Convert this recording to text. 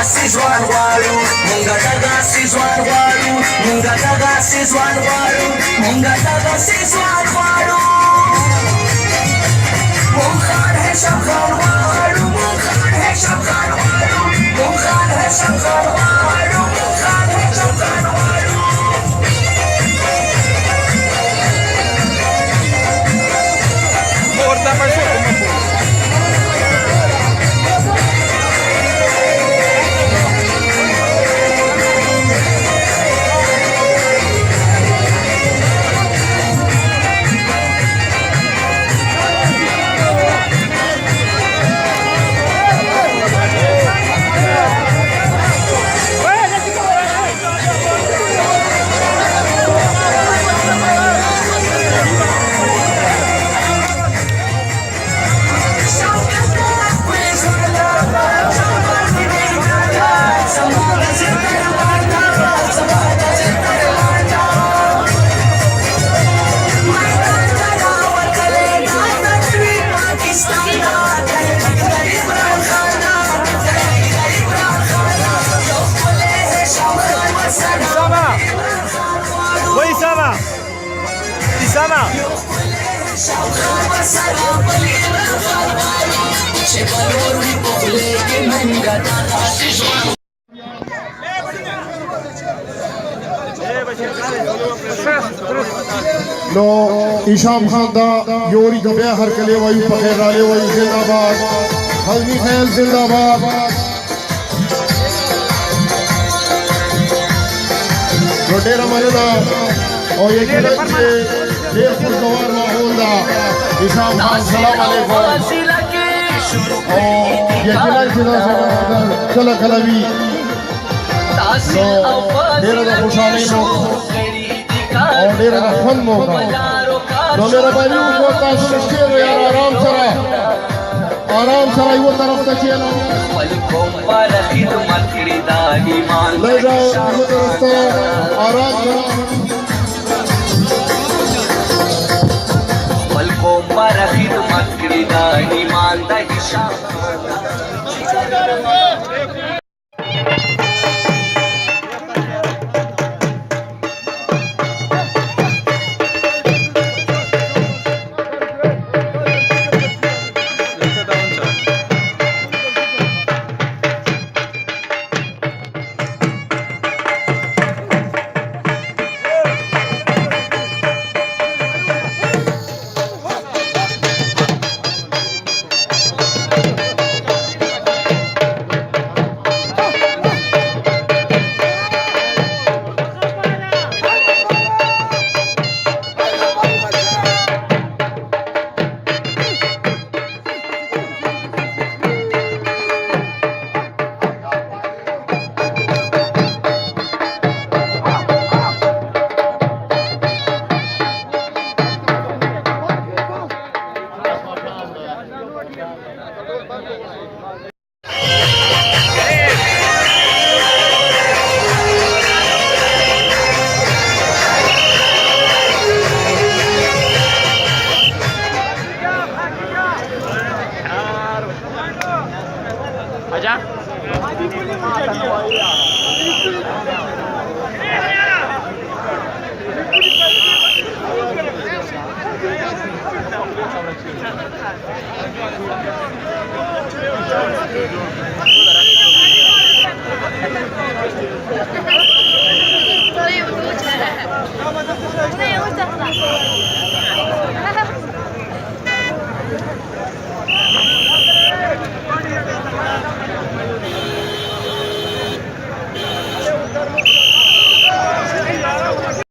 ځوان غواړو مونږه دغسې ځوان غواړو مونږه دغسې ځوان غواړو مونږه دغسې ځوان غواړو مونږ خان هشام خان غواړو مونږ خان هشام خان غواړو مونږ خان هشام خان غواړو مونږ خان هشام خان غواړو Corta para eso. Isama. नो इशाम खान दा योरी गबे हर कले वायु पखेर राले वायु जिंदाबाद हल्मी खैल जिंदाबाद रोटेरा मरना और ये किले देर खुशगवार माहौल दा इशाम खान सलाम अलैकुम और ये किला जिला चला कलवी नो देर दा खुशाली नो और मेरा फन मौका तो मेरा भाई वो ताशुर चलो यार आराम सरा वो तरफ तक चलो ले जाओ वो तरफ से आराम सरा पलकों पर खिदमत करीदा ईमान दा हिसाब Aja. Thank you.